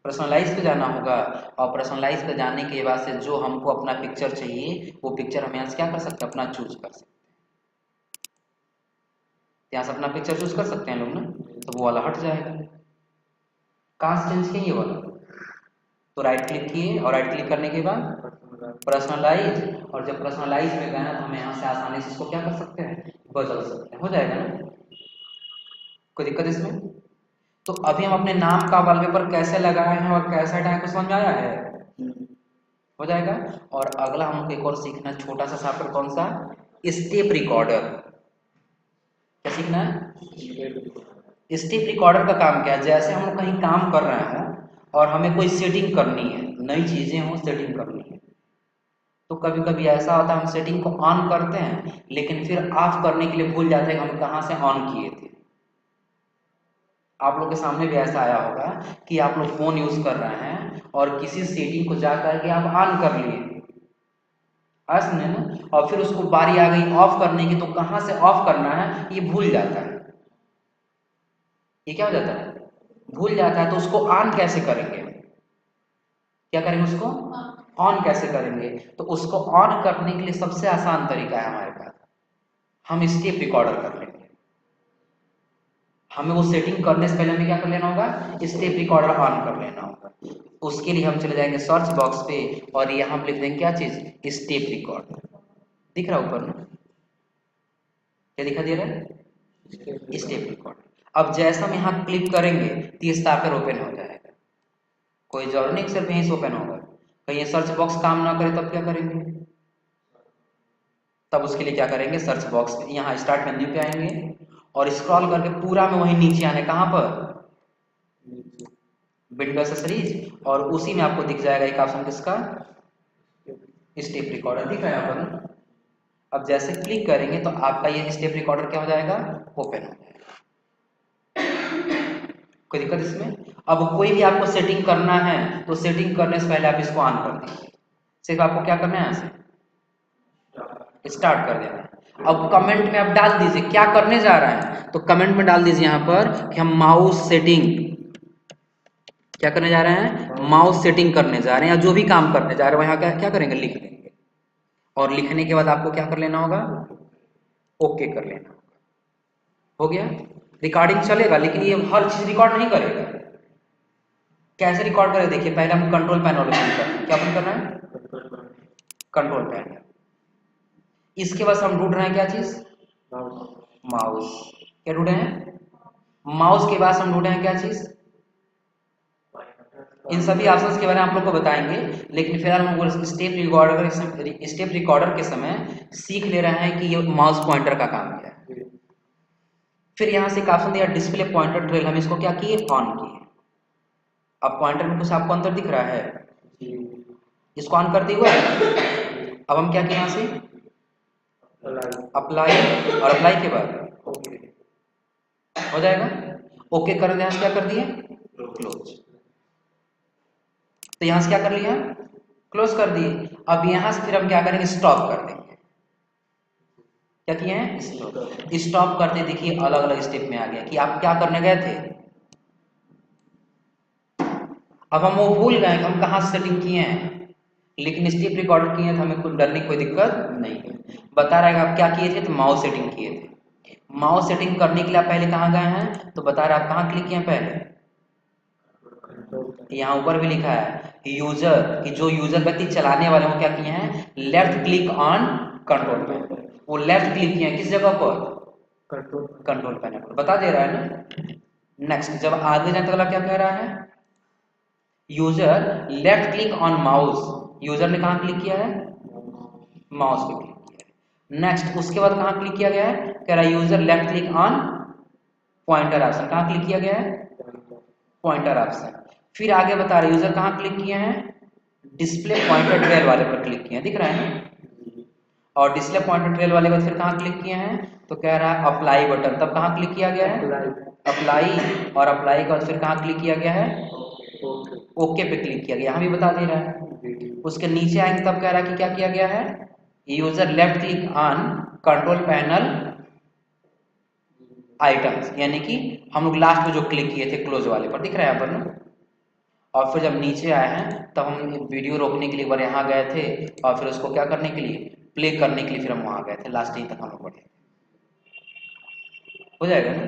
पर्सनलाइज पे जाना होगा। और पर्सनलाइज पे जाने के बाद से जो हमको अपना पिक्चर चाहिए वो पिक्चर हम यहाँ से क्या कर सकते हैं, अपना चूज कर सकते हैं। यहाँ से अपना पिक्चर चूज कर सकते हैं लोग ना, तो वो वाला हट जाएगा। कहाँ से चेंज किए ये वाला? तो राइट क्लिक किए और राइट क्लिक करने के बाद पर्सनलाइज, और जब पर्सनलाइज में गए ना तो हम यहाँ से आसानी से इसको क्या कर सकते हैं, बदल सकते हैं। हो जाएगा ना, कोई दिक्कत इसमें? तो अभी हम अपने नाम का वॉलपेपर कैसे लगाए हैं और कैसे हटाए को समझ में आया है? हो जाएगा। और अगला हमको एक और सीखना है, छोटा सा सॉफ्टवेयर, कौन सा? Step recorder. क्या सीखना है? स्टेप रिकॉर्डर का काम क्या है? जैसे हम लोग कहीं काम कर रहे हैं और हमें कोई सेटिंग करनी है, नई चीजें हो सेटिंग करनी है, तो कभी कभी ऐसा होता है हम सेटिंग को ऑन करते हैं लेकिन फिर ऑफ करने के लिए भूल जाते हैं कि हम कहाँ से ऑन किए थे। आप लोग के सामने भी ऐसा आया होगा कि आप लोग फोन यूज कर रहे हैं और किसी सेटिंग को जा करके आप ऑन कर लिए, आज सुने ना, और फिर उसको बारी आ गई ऑफ करने की, तो कहाँ से ऑफ करना है ये भूल जाता है। ये क्या हो जाता है? भूल जाता है। तो उसको ऑन कैसे करेंगे? क्या करेंगे? उसको ऑन कैसे करेंगे? तो उसको ऑन करने के लिए सबसे आसान तरीका है हमारे पास, हम स्टेप रिकॉर्डर कर लेंगे। हमें वो सेटिंग करने से पहले हमें क्या कर लेना होगा? स्टेप रिकॉर्डर ऑन कर लेना होगा। उसके लिए हम चले जाएंगे सर्च बॉक्स पे और यहाँ हम लिख देंगे क्या चीज? Step recorder. दिख रहा है ऊपर में? क्या दिखा दे रहा है? Step recorder. अब जैसा हम यहाँ क्लिक करेंगे तो ये सॉफ्टवेयर ओपन हो जाएगा। कोई जरूरी नहीं सिर्फ यहीं से ओपन होगा, कहीं सर्च बॉक्स काम ना करे तब क्या करेंगे? तब उसके लिए क्या करेंगे? सर्च बॉक्स पे यहाँ स्टार्ट मेन्यू पे आएंगे और स्क्रॉल करके पूरा में वहीं नीचे आने, कहाँ पर? विंडो एक्सेसरीज, और उसी में आपको दिख जाएगा एक ऑप्शन किसका? Step recorder. दिख रहा है यहाँ पर? अब जैसे क्लिक करेंगे तो आपका ये स्टेप रिकॉर्डर क्या हो जाएगा? ओपन हो जाएगा। कोई दिक्कत इसमें? अब कोई भी आपको सेटिंग करना है तो सेटिंग करने से पहले आप इसको ऑन कर दीजिए। सिर्फ आपको क्या करना है, यहाँ से स्टार्ट कर देना है। अब कमेंट में आप डाल दीजिए क्या करने जा रहा है, तो कमेंट में डाल दीजिए यहाँ पर कि हम माउस सेटिंग क्या करने जा रहे हैं, माउस सेटिंग करने जा रहे हैं, या जो भी काम करने जा रहे हैं वहां क्या करेंगे, लिख देंगे। और लिखने के बाद आपको क्या कर लेना होगा? ओके कर लेना होगा। हो गया। रिकॉर्डिंग चलेगा लेकिन ये हर चीज रिकॉर्ड नहीं करेगा। कैसे रिकॉर्ड करेगा? देखिए पहले हम कंट्रोल पैनल ओपन करना है। क्या ओपन करना है? Control panel. इसके बाद हम ढूंढ रहे हैं क्या चीज? माउस। क्या ढूंढे हैं? माउस के बाद हम ढूंढे हैं क्या चीज? इन सभी ऑप्शंस के बारे में आप लोग को बताएंगे, लेकिन फिलहाल हम लोग स्टेप रिकॉर्डर के समय सीख ले रहे हैं कि ये माउस पॉइंटर का काम क्या है। फिर यहाँ से एक ऑप्शन दिया डिस्प्ले पॉइंटर ट्रेल, हम इसको क्या किए? ऑन किए। अब पॉइंटर में कुछ आपको अंतर दिख रहा है? इसको ऑन कर दिए हुआ है। अब हम क्या किए? यहाँ से अप्लाई, और अप्लाई के बाद ओके हो जाएगा। ओके करने यहाँ से क्या कर दिए? क्लोज। तो यहाँ से क्या कर लिया? क्लोज कर दिए। अब यहाँ से फिर हम क्या करेंगे? स्टॉप कर देंगे। क्या किए हैं? स्टॉप। स्टॉप करते देखिए अलग अलग स्टेप में आ गया कि आप क्या करने गए थे। अब हम वो भूल गए कि हम कहाँ से सेटिंग किए हैं, लेकिन स्टेप रिकॉर्डर किए तो हमें कुछ डरने की कोई दिक्कत नहीं है। बता रहा है आप क्या किए थे, तो माउस सेटिंग किए थे। माउस सेटिंग करने के लिए आप पहले कहाँ गए हैं, तो बता रहा है आप कहाँ क्लिक किए पहले? यहाँ ऊपर भी लिखा है यूजर, कि जो यूजर व्यक्ति चलाने वाले वो क्या किए हैं? Left click on control panel. वो लेफ्ट क्लिक किए हैं किस जगह पर? कंट्रोल पैनल पर। बता दे रहा है ना। नेक्स्ट जब आगे जाए तो अगला क्या कह रहा है? User left click on mouse. User ने कहाँ क्लिक किया है? माउस पे क्लिक किया है। नेक्स्ट उसके बाद कहाँ क्लिक किया गया है? कह रहा है user left click on pointer option. कहाँ क्लिक किया गया है? Pointer option. फिर आगे बता रहे यूजर कहाँ क्लिक किए हैं? डिस्प्ले पॉइंटर ट्रेल वाले पर क्लिक किए हैं, दिख रहा है ना। और डिस्प्ले पॉइंटर ट्रेल वाले पर फिर कहाँ क्लिक किए हैं? तो कह रहा है अप्लाई बटन। तब कहाँ क्लिक किया गया है? अप्लाई। और अप्लाई के बाद फिर कहाँ क्लिक किया गया है? ओके पे क्लिक किया गया। यहाँ भी बता दे रहा है। उसके नीचे आएंगे तब कह रहा है कि क्या किया गया है? User left click on control panel items, यानी कि हम लोग लास्ट में जो क्लिक किए थे क्लोज वाले पर, दिख रहा है यहाँ पर ना। और फिर जब नीचे आए हैं तब हम वीडियो रोकने के लिए एक बार यहाँ गए थे और फिर उसको क्या करने के लिए, प्ले करने के लिए फिर हम वहाँ गए थे, लास्ट यहीं तक हम लोग बढ़े। हो जाएगा ना।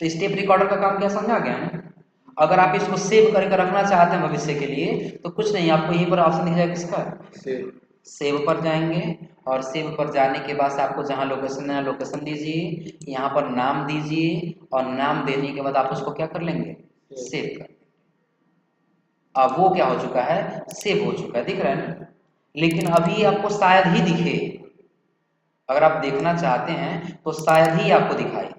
तो स्टेप रिकॉर्डर का काम क्या समझा गया ना। अगर आप इसको सेव करके रखना चाहते हैं भविष्य के लिए तो कुछ नहीं, आपको यहीं पर ऑप्शन दिख जाएगा किसका, सेव पर जाएंगे और सेव पर जाने के बाद आपको जहाँ लोकेशन है लोकेशन दीजिए, यहाँ पर नाम दीजिए और नाम देने के बाद आप उसको क्या कर लेंगे, सेव कर। अब वो क्या हो चुका है, सेव हो चुका है, दिख रहा है ना। लेकिन अभी आपको शायद ही दिखे, अगर आप देखना चाहते हैं तो शायद ही आपको दिखाई दे।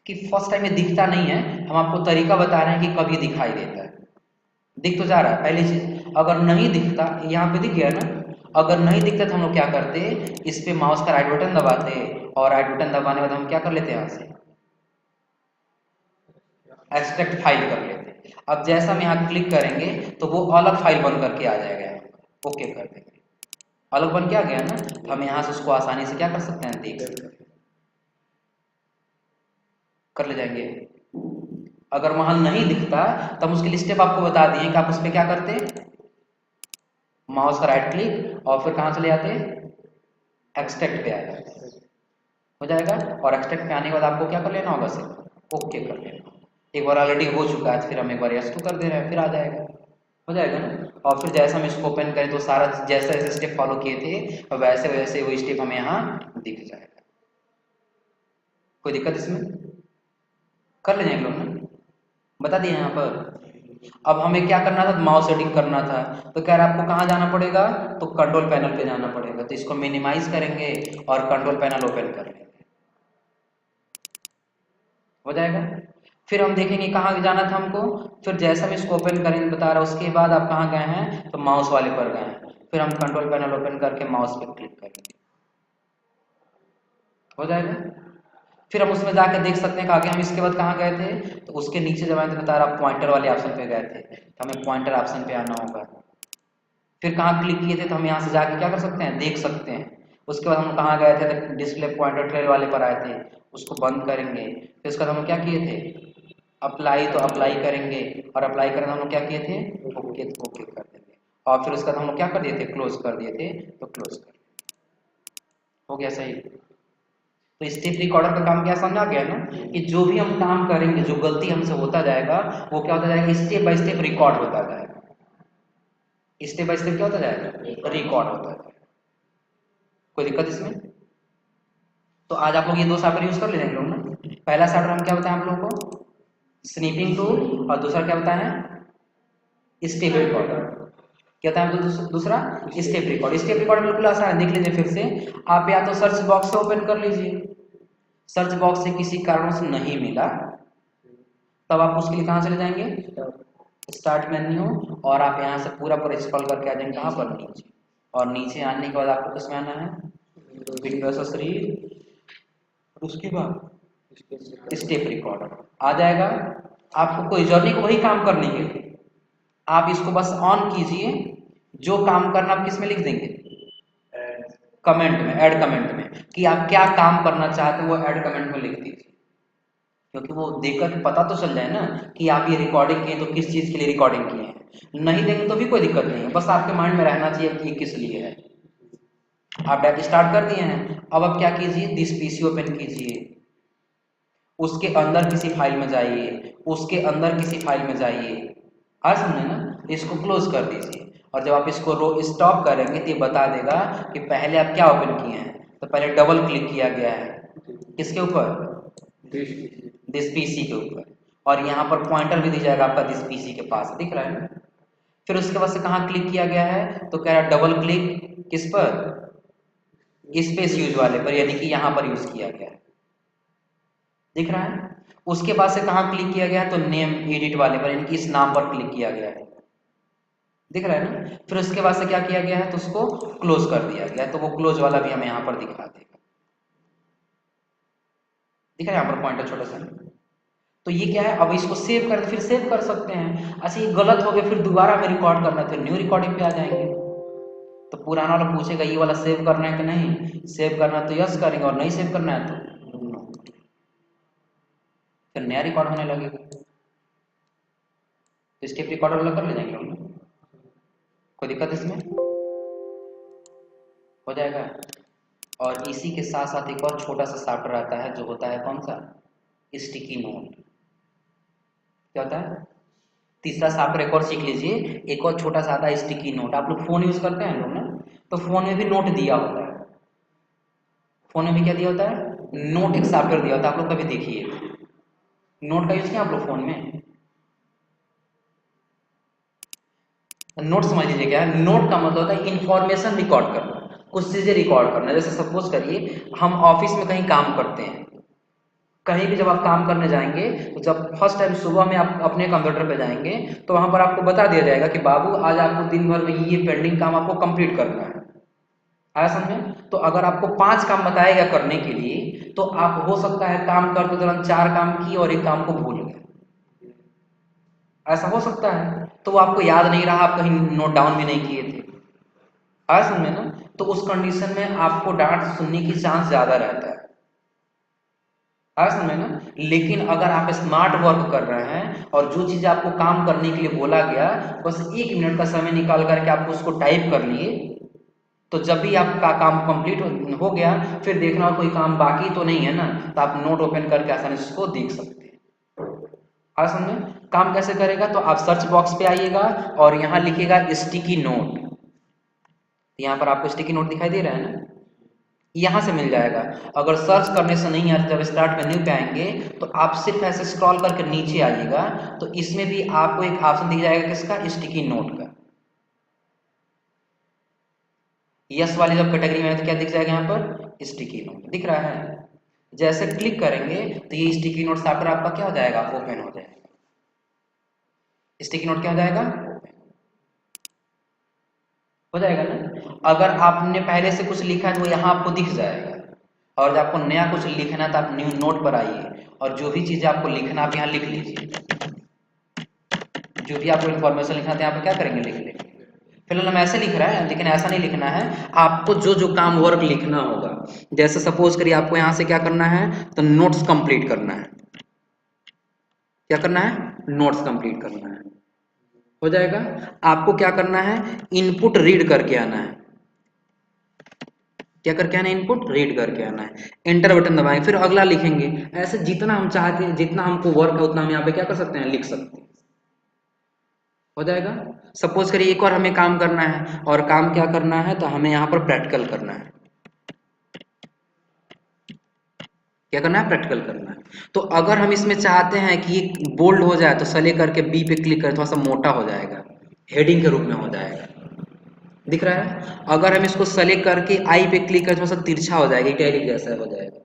कि फर्स्ट टाइम में दिखता नहीं है, हम आपको तरीका बता रहे हैं कि कब ये दिखाई देता है। दिख तो जा रहा है पहली चीज। अगर नहीं दिखता, यहाँ पे दिख गया ना, अगर नहीं दिखता तो हम लोग क्या करते, इस पे माउस का राइट बटन दबाते और राइट बटन दबाने के बाद हम क्या कर लेते हैं, यहाँ से एक्सट्रैक्ट फाइल कर लेते। अब जैसा हम यहाँ क्लिक करेंगे तो वो अलग फाइल बन करके आ जाएगा, यहाँ ओके कर देंगे, अलग बन के आ गया ना। तो हम यहाँ से उसको आसानी से क्या कर सकते हैं, देख सकते हैं, कर ले जाएंगे। अगर वहां नहीं दिखता तो हम उसके लिए स्टेप आपको बता दिए कि आप उस पर क्या करते, माउस का राइट क्लिक और फिर कहाँ चले जाते, एक्सट्रैक्ट पे आ जाते, हो जाएगा। और एक्सट्रैक्ट पे आने के बाद आपको क्या कर लेना होगा, सिर्फ ओके कर लेना। एक बार ऑलरेडी हो चुका है, फिर हम एक बार यस टू कर दे रहे हैं, फिर आ जाएगा, हो जाएगा ना। और फिर जैसा हम इसको ओपन करें तो सारा जैसे जैसे स्टेप फॉलो किए थे वैसे वैसे वो स्टेप हमें यहाँ दिख जाएगा। कोई दिक्कत इसमें, कर लेंगे लोग ना, बता दिए यहाँ पर। अब हमें क्या करना था, माउस सेटिंग करना था, तो कह रहा आपको कहाँ जाना पड़ेगा, तो कंट्रोल पैनल पे जाना पड़ेगा। तो इसको मिनिमाइज करेंगे और कंट्रोल पैनल ओपन कर लेंगे, हो जाएगा। फिर हम देखेंगे कहाँ जाना था हमको, फिर जैसा हम इसको ओपन करेंगे बता रहा उसके बाद आप कहाँ गए हैं, तो माउस वाले पर गए हैं, फिर हम कंट्रोल पैनल ओपन करके माउस पे क्लिक करेंगे, हो जाएगा। फिर हम उसमें जाकर देख सकते हैं कि आगे हम इसके बाद कहाँ गए थे, तो उसके नीचे जब आए तो बता रहा पॉइंटर वाले ऑप्शन पे गए थे, तो हमें पॉइंटर ऑप्शन पे आना होगा। फिर कहाँ क्लिक किए थे तो हम यहाँ से जाके क्या कर सकते हैं, देख सकते हैं। उसके बाद हम कहाँ गए थे, तो डिस्प्ले पॉइंटर ट्रेल वाले पर आए थे, उसको बंद करेंगे। फिर उसके बाद हम क्या किए थे, अप्लाई, तो अप्लाई करेंगे और अप्लाई करने हम लोग क्या किए थे, ओके ओके कर देंगे। और फिर उसके बाद हम लोग क्या कर दिए थे, क्लोज कर दिए थे, तो क्लोज कर, हो गया सही। तो स्टेप रिकॉर्डर का काम क्या समझा गया ना, कि जो भी हम काम करेंगे, जो गलती हमसे होता जाएगा वो क्या होता जाएगा, स्टेप बाय स्टेप रिकॉर्ड होता जाएगा, स्टेप बाय स्टेप क्या होता जाएगा, रिकॉर्ड होता जाएगा। कोई दिक्कत इसमें। तो आज आप लोग ये दो सॉफ्टवेयर यूज कर ले लोग ना। पहला सॉफ्टवेयर हम क्या बताएं आप लोगों को, स्नीपिंग टूल, और दूसरा क्या बताएं, स्टेप रिकॉर्डर। क्या होता है दूसरा, स्टेप रिकॉर्ड। स्टेप रिकॉर्ड बिल्कुल आसान है, देख लीजिए फिर से। आप या तो सर्च बॉक्स से ओपन कर लीजिए, सर्च बॉक्स से किसी कारण से नहीं मिला तब आप उसके लिए कहाँ चले जाएंगे, स्टार्ट मेन्यू, और आप यहाँ से पूरा पूरा स्क्रॉल करके आ जाएंगे कहाँ पर, नीचे। और नीचे आने के बाद आपको किसमें आना है, विंडोज शरीर, उसके बाद स्टेप रिकॉर्डर आ जाएगा। आपको कोई जर्नी को वही काम करने के लिए आप इसको बस ऑन कीजिए, जो काम करना आप किस में लिख देंगे, कमेंट में, ऐड कमेंट में, कि आप क्या काम करना चाहते हैं वो ऐड कमेंट में लिख दीजिए, क्योंकि वो देखकर पता तो चल जाए ना कि आप ये रिकॉर्डिंग किए तो किस चीज़ के लिए रिकॉर्डिंग किए हैं। नहीं देंगे तो भी कोई दिक्कत नहीं है, बस आपके माइंड में रहना चाहिए कि ये किस लिए है। आप डायरेक्ट स्टार्ट कर दिए हैं, अब आप क्या कीजिए, दिस पीसी ओपन कीजिए, उसके अंदर किसी फाइल में जाइए, उसके अंदर किसी फाइल में जाइए, आज समझे ना। इसको क्लोज कर दीजिए और जब आप इसको स्टॉप करेंगे तो ये बता देगा कि पहले आप क्या ओपन किए हैं। तो पहले डबल क्लिक किया गया है किसके ऊपर, दिस पीसी के ऊपर, और यहाँ पर पॉइंटर भी दिख जाएगा आपका दिस पीसी के पास, दिख रहा है ना। फिर उसके बाद से कहाँ क्लिक किया गया है, तो कह रहा है डबल क्लिक किस पर, स्पेस यूज वाले पर, यानी कि यहाँ पर यूज किया गया है, दिख रहा है। उसके बाद से कहाँ क्लिक किया गया है, तो नेम एडिट वाले पर, यानी कि इस नाम पर क्लिक किया गया है, दिख रहा है ना। फिर उसके बाद से क्या किया गया है, तो उसको क्लोज कर दिया गया है, तो वो क्लोज वाला भी हमें यहाँ पर दिखा देगा, दिख रहा है यहाँ पर पॉइंटर छोटा सा। तो ये क्या है, अब इसको सेव करते फिर सेव कर सकते हैं। अच्छा ये गलत हो गया, फिर दोबारा में रिकॉर्ड करना है, फिर न्यू रिकॉर्डिंग पे आ जाएंगे। तो पुराना वाला पूछेगा ये वाला सेव करना है कि नहीं, सेव करना है तो यस करेंगे और नहीं सेव करना है तो नो, फिर नया रिकॉर्ड होने लगेगा। तो स्टेप रिकॉर्डर वाला कर ले जाएंगे हम, कोई दिक्कत इसमें हो जाएगा। और इसी के साथ साथ एक और छोटा सा सॉफ्टवेयर आता है जो होता है कौन सा, स्टिकी नोट। क्या होता है, तीसरा सॉफ्टवेयर एक और सीख लीजिए, एक और छोटा सा आता है स्टिकी नोट। आप लोग फोन यूज करते हैं लोग ना, तो फोन में भी नोट दिया होता है, फोन में भी क्या दिया होता है, नोट एक सॉफ्टवेयर दिया होता है। आप लोग कभी देखिए नोट का यूज किया आप लोग फोन में। नोट समझ लीजिए क्या है, नोट का मतलब होता है इंफॉर्मेशन रिकॉर्ड करना, कुछ चीजें रिकॉर्ड करना। जैसे सपोज करिए हम ऑफिस में कहीं काम करते हैं, कहीं भी जब आप काम करने जाएंगे तो जब फर्स्ट टाइम सुबह में आप अपने कंप्यूटर पे जाएंगे तो वहां पर आपको बता दिया जाएगा कि बाबू आज आपको दिन भर में ये पेंडिंग काम आपको कंप्लीट करना है। आया समझ में? तो अगर आपको 5 काम बताएगा करने के लिए तो आप हो सकता है काम करते दौरान 4 काम किए और एक काम को भूल गए, ऐसा हो सकता है। तो वो आपको याद नहीं रहा, आप कहीं नोट डाउन भी नहीं किए थे। आया समझ में ना? तो उस कंडीशन में आपको डांट सुनने की चांस ज्यादा रहता है। आया समझ में ना? लेकिन अगर आप स्मार्ट वर्क कर रहे हैं और जो चीज आपको काम करने के लिए बोला गया बस 1 मिनट का समय निकाल करके आप उसको टाइप कर लिए, तो जब भी आपका काम कंप्लीट हो गया फिर देखना कोई काम बाकी तो नहीं है ना, तो आप नोट ओपन करके आसानी से उसको देख सकते हैं। आया समझ में? काम कैसे करेगा, तो आप सर्च बॉक्स पे आइएगा और यहाँ लिखिएगा स्टिकी नोट। यहाँ पर आपको स्टिकी नोट दिखाई दे रहा है ना, यहाँ से मिल जाएगा। अगर सर्च करने से नहीं आता, जब स्टार्ट मेन्यू पे आएंगे तो आप सिर्फ ऐसे स्क्रॉल करके नीचे आइएगा तो इसमें भी आपको एक ऑप्शन दिख जाएगा किसका, स्टिकी नोट का। यस वाली जब कैटेगरी में है तो क्या दिख जाएगा, यहाँ पर स्टिकी नोट दिख रहा है। जैसे क्लिक करेंगे तो ये स्टिकी नोट सॉफ्टवेयर आपका क्या हो जाएगा, ओपन हो जाएगा। स्टिकी नोट क्या हो जाएगा, हो जाएगा ना। अगर आपने पहले से कुछ लिखा है तो वो यहाँ आपको दिख जाएगा, और जब आपको नया कुछ लिखना है तो आप न्यू नोट पर आइए और जो भी चीजें आपको लिखना आप यहाँ लिख लीजिए। जो भी आपको इन्फॉर्मेशन लिखना था यहाँ पे क्या करेंगे, लिख लेंगे। फिलहाल हम ऐसे लिख रहे हैं लेकिन ऐसा नहीं लिखना है, आपको जो जो काम वर्क लिखना होगा। जैसे सपोज करिए आपको यहाँ से क्या करना है, तो नोट्स कंप्लीट करना है। क्या करना है, नोट्स कंप्लीट करना है, हो जाएगा। आपको क्या करना है, इनपुट रीड करके आना है। क्या करके आना है, इनपुट रीड करके आना है। एंटर बटन दबाएं, फिर अगला लिखेंगे। ऐसे जितना हम चाहते हैं, जितना हमको वर्क है उतना हम यहाँ पे क्या कर सकते हैं, लिख सकते हैं, हो जाएगा। सपोज करिए एक और हमें काम करना है, और काम क्या करना है, तो हमें यहाँ पर प्रैक्टिकल करना है। क्या करना है, प्रैक्टिकल करना है। तो अगर हम इसमें चाहते हैं कि ये बोल्ड हो जाए तो सेलेक्ट करके बी पे क्लिक करें, थोड़ा सा मोटा हो जाएगा, हेडिंग के रूप में हो जाएगा, दिख रहा है। अगर हम इसको सेलेक्ट करके आई पे क्लिक करें, थोड़ा सा तिरछा हो जाएगा, इटैलिक जैसा हो जाएगा।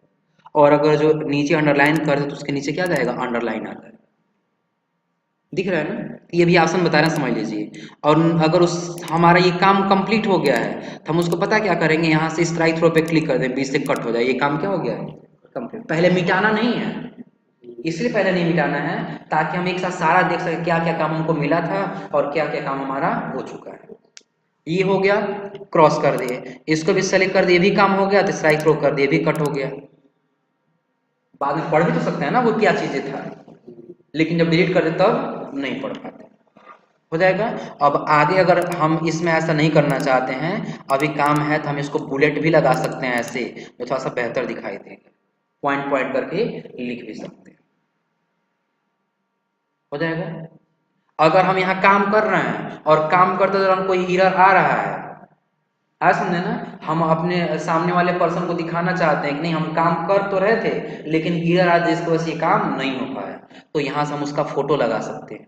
और अगर जो नीचे अंडरलाइन कर दे तो उसके नीचे क्या जाएगा, अंडरलाइन आता है, दिख रहा है ना। ये भी ऑप्शन बता रहे हैं, समझ लीजिए। और अगर उस हमारा ये काम कंप्लीट हो गया है तो हम उसको पता क्या करेंगे, यहाँ से स्ट्राइक थ्रो पे क्लिक कर दें, बीच से कट हो जाए, ये काम क्या हो गया है, कंप्लीट। पहले मिटाना नहीं है, इसलिए पहले नहीं मिटाना है ताकि हम एक साथ सारा देख सके क्या क्या काम हमको मिला था और क्या क्या काम हमारा हो चुका है। ये हो गया, क्रॉस कर दिए, इसको भी सेलेक्ट कर दिए, भी काम हो गया, तो स्ट्राइक थ्रो कर दिए, भी कट हो गया। बाद में पढ़ भी तो सकते हैं ना वो क्या चीजें था, लेकिन जब डिलीट कर दे तब नहीं पढ़ पाते, हो जाएगा। अब आगे अगर हम इसमें ऐसा नहीं करना चाहते हैं, अभी काम है तो हम इसको बुलेट भी लगा सकते हैं, ऐसे जो थोड़ा सा बेहतर दिखाई देगा, पॉइंट पॉइंट करके लिख भी सकते हैं, हो जाएगा। अगर हम यहाँ काम कर रहे हैं और काम करते दौरान कोई एरर आ रहा है, आया समझे ना, हम अपने सामने वाले पर्सन को दिखाना चाहते हैं कि नहीं हम काम कर तो रहे थे लेकिन एरर आ जिसकी वजह से ये काम नहीं हो पाया, तो यहाँ से हम उसका फोटो लगा सकते हैं।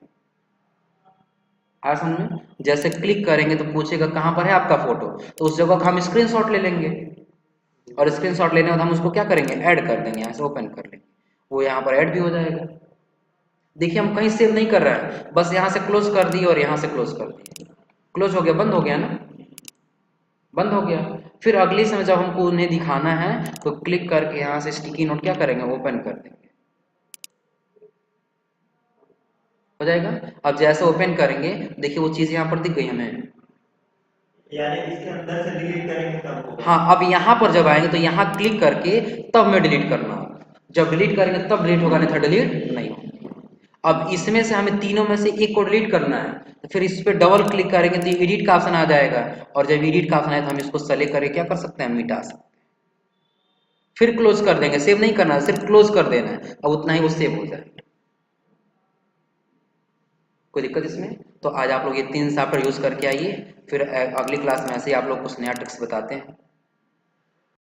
आया समझ में? जैसे क्लिक करेंगे तो पूछेगा कहाँ पर है आपका फोटो, तो उस जगह का हम स्क्रीनशॉट ले लेंगे, और स्क्रीनशॉट लेने के बाद हम उसको क्या करेंगे, ऐड कर देंगे, यहाँ से ओपन कर लेंगे, वो यहाँ पर ऐड भी हो जाएगा। देखिए हम कहीं सेव नहीं कर रहे हैं, बस यहाँ से क्लोज कर दिए और यहाँ से क्लोज कर दिए, क्लोज हो गया, बंद हो गया ना, बंद हो गया। फिर अगली समय जब हमको उन्हें दिखाना है तो क्लिक करके यहाँ से स्टिकी नोट क्या करेंगे, ओपन कर देंगे, हो जाएगा। अब जैसे ओपन करेंगे देखिए वो चीज़ यहाँ पर दिख गई हमें। यानी इसके अंदर से डिलीट करेंगे तब होगा। हाँ, अब यहाँ पर जब आएंगे तो यहाँ क्लिक करके तब में डिलीट करना हो, जब डिलीट करेंगे तब डिलीट होगा, नहीं तो डिलीट नहीं होगा। अब इसमें से हमें तीनों में से एक को डिलीट करना है, तो फिर इस पर डबल क्लिक करेंगे तो एडिट का ऑप्शन आ जाएगा, और जब एडिट का ऑप्शन आए तो हम इसको सेलेक्ट करके क्या कर सकते हैं, मिटा सकते हैं। फिर क्लोज कर देंगे, सेव नहीं करना है, सिर्फ क्लोज कर देना है, अब उतना ही वो सेव हो जाए। कोई दिक्कत इसमें? तो आज आप लोग ये 3 सॉफ्टवेयर यूज करके आइए, फिर अगली क्लास में ऐसे ही आप लोग कुछ नया ट्रिक्स बताते हैं।